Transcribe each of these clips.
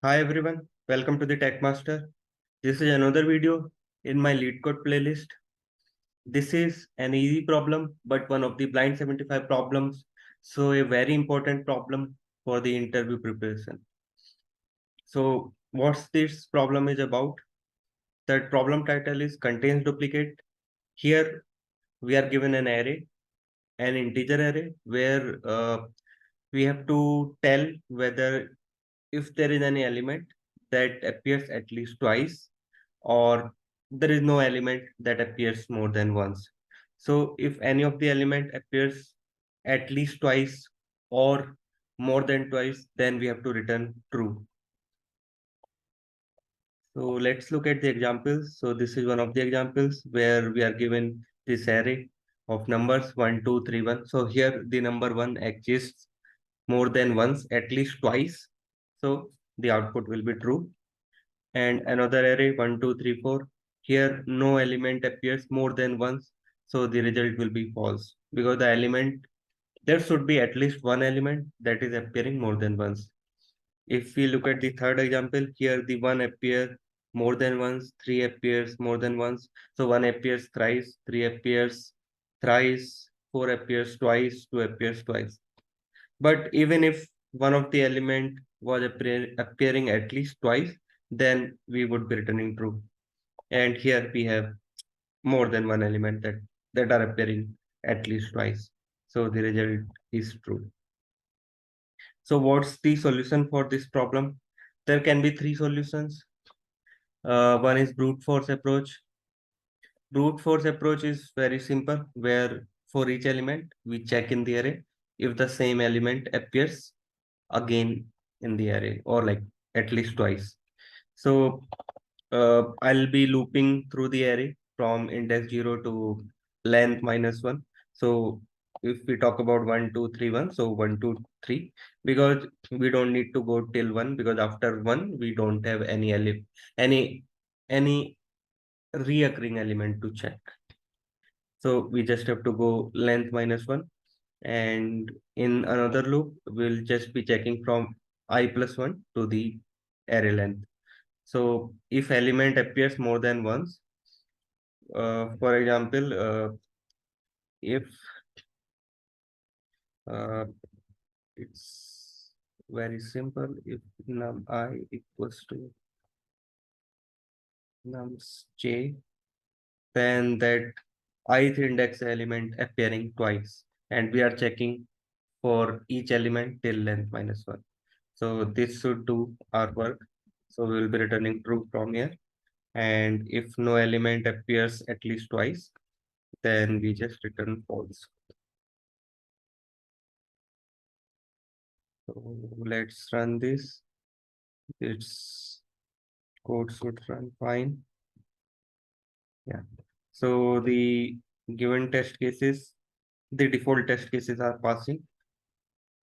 Hi everyone, welcome to the Tech Master. This is another video in my LeetCode playlist. This is an easy problem, but one of the blind 75 problems. So a very important problem for the interview preparation. So what's this problem is about? That problem title is contains duplicate. Here we are given an array, an integer array, where we have to tell whether if there is any element that appears at least twice or there is no element that appears more than once. So if any of the element appears at least twice or more than twice, then we have to return true. So let's look at the examples. So this is one of the examples where we are given this array of numbers 1, 2, 3, 1. So here the number 1 exists more than once, at least twice. So the output will be true. And another array 1, 2, 3, 4. Here no element appears more than once, so the result will be false because the element there should be at least one element that is appearing more than once. If we look at the third example, here the one appears more than once, three appears more than once. So one appears thrice, three appears thrice, four appears twice, two appears twice. But even if one of the element was appearing at least twice, then we would be returning true. And here we have more than one element that are appearing at least twice. So the result is true. So what's the solution for this problem? There can be three solutions. One is brute force approach. Brute force approach is very simple, where for each element we check in the array if the same element appears again in the array or like at least twice. So I'll be looping through the array from index 0 to length -1. So if we talk about 1, 2, 3, 1, so 1, 2, 3, because we don't need to go till 1 because after 1 we don't have any any reoccurring element to check. So we just have to go length -1, and in another loop we'll just be checking from I+1 to the array length. So if element appears more than once, for example, if uh, it's very simple, if num I equals to nums j, then that ith index element appearing twice, and we are checking for each element till length -1. So this should do our work. So we will be returning true from here. And if no element appears at least twice, then we just return false. So let's run this. Its code should run fine. Yeah. So the given test cases, the default test cases are passing.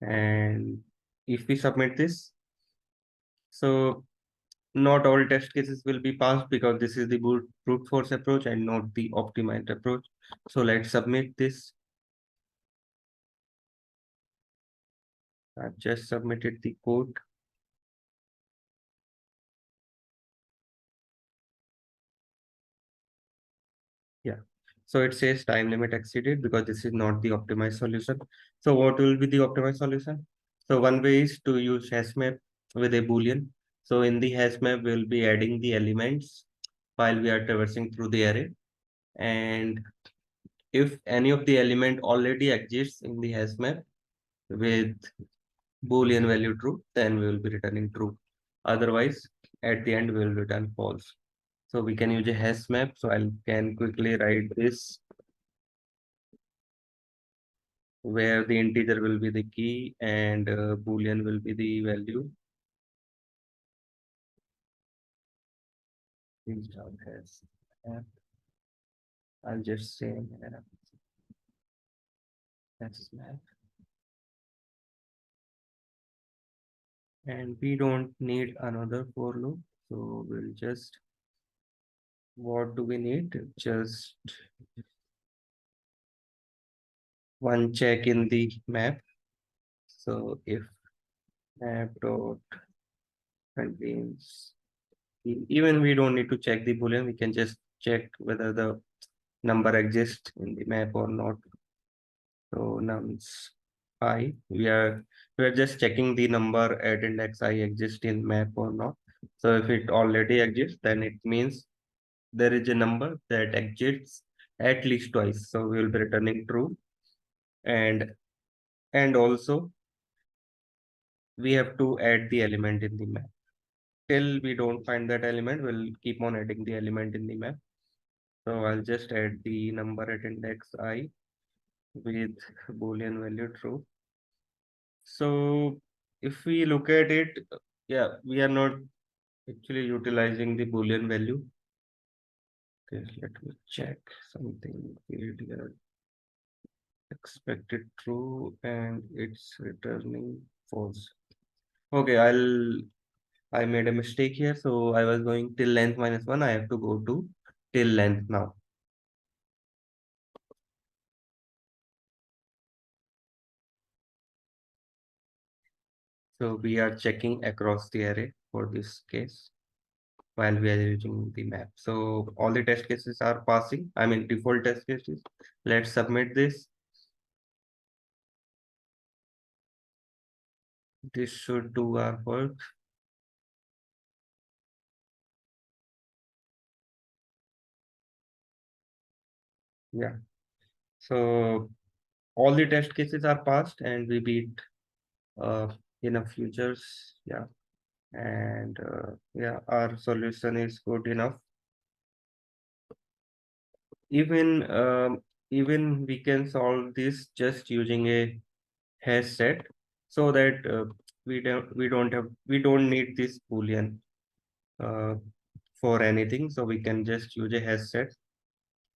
And if we submit this, so not all test cases will be passed because this is the brute force approach and not the optimized approach. So let's submit this. I've just submitted the code. Yeah. So it says time limit exceeded because this is not the optimized solution. So what will be the optimized solution? So one way is to use hash map with a boolean. So in the hash map, we'll be adding the elements while we are traversing through the array. And if any of the element already exists in the hash map with boolean value true, then we will be returning true. Otherwise, at the end, we will return false. So we can use a hash map. So I can quickly write this where the integer will be the key and boolean will be the value. Install hash map. I'll just say hash map. And we don't need another for loop. So we'll just, what do we need? Just one check in the map. So if map dot contains. Even we don't need to check the boolean, we can just check whether the number exists in the map or not. So nums I, we are just checking the number at index I exists in map or not. So if it already exists, then it means there is a number that exists at least twice. So we will be returning true. And also we have to add the element in the map. Till we don't find that element, we'll keep on adding the element in the map. So I'll just add the number at index I with boolean value true. So if we look at it, yeah, we are not actually utilizing the boolean value. Okay, let me check something here. Expected true and it's returning false. Okay, I made a mistake here. So I was going till length minus one. I have to go to till length now. So we are checking across the array for this case while we are using the map. So all the test cases are passing. I mean default test cases. Let's submit this. This should do our work. Yeah. So all the test cases are passed and we beat enough futures. Yeah. And yeah, our solution is good enough. Even even we can solve this just using a hash set, so that we don't need this boolean uh, for anything. So we can just use a hash set.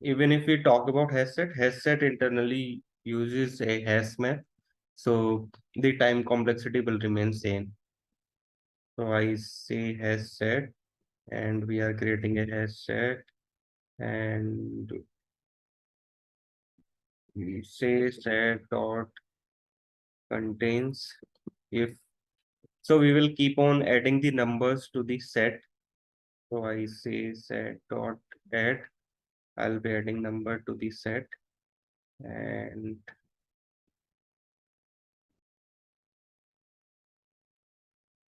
Even if we talk about hash set internally uses a hash map, so the time complexity will remain same. So I say hash set, and we are creating a hash set, and we say set dot contains if. So we will keep on adding the numbers to the set. So I say set dot add. I'll be adding number to the set, and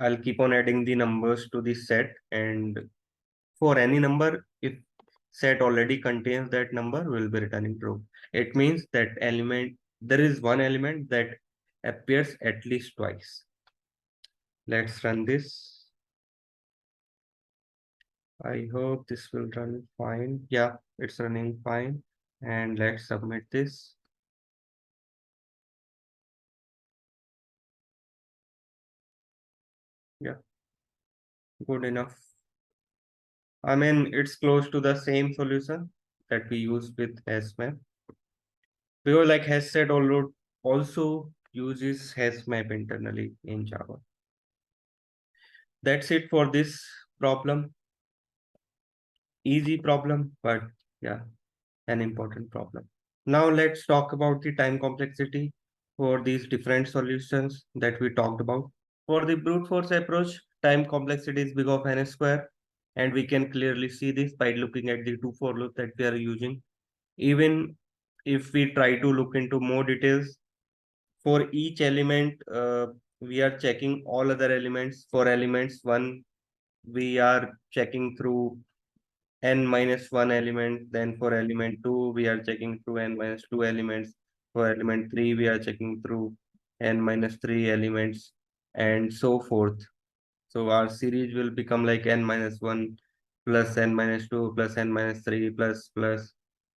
I'll keep on adding the numbers to the set. And for any number, if set already contains that number, we'll be returning true. It means that element, there is one element that appears at least twice. Let's run this. I hope this will run fine. Yeah, it's running fine. And let's submit this. Yeah, good enough. I mean, it's close to the same solution that we used with HashMap. Because like has said, also uses HashMap internally in Java. That's it for this problem. Easy problem, but yeah, an important problem. Now let's talk about the time complexity for these different solutions that we talked about. For the brute force approach, time complexity is big of n square, and we can clearly see this by looking at the two for loop that we are using. Even if we try to look into more details, for each element, we are checking all other elements. For elements 1, we are checking through n minus 1 element. Then for element 2, we are checking through n minus 2 elements. For element 3, we are checking through n minus 3 elements, and so forth. So our series will become like n minus 1 plus n minus 2 plus n minus 3 plus,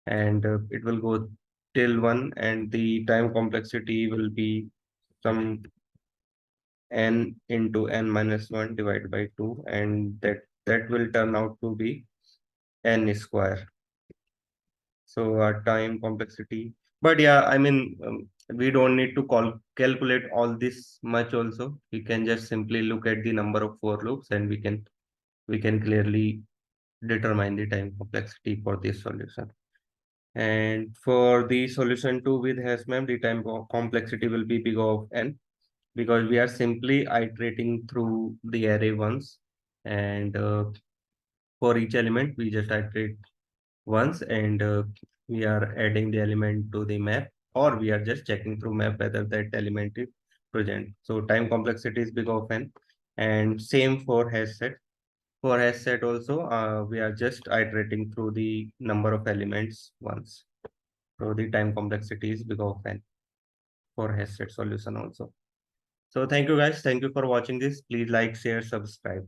and it will go till 1, and the time complexity will be some n into n minus 1 divided by 2, and that will turn out to be n square. So our time complexity. But yeah, I mean, we don't need to calculate all this much also. We can just simply look at the number of for loops, and we can clearly determine the time complexity for this solution. And for the solution 2 with HashMap, the time complexity will be big of n, because we are simply iterating through the array once. and for each element we just iterate once, and we are adding the element to the map, or we are just checking through map whether that element is present. So time complexity is big of n, and same for hash set. For hash set also, we are just iterating through the number of elements once. So the time complexity is big of n for hash set solution also. So thank you guys. Thank you for watching this. Please like, share, subscribe.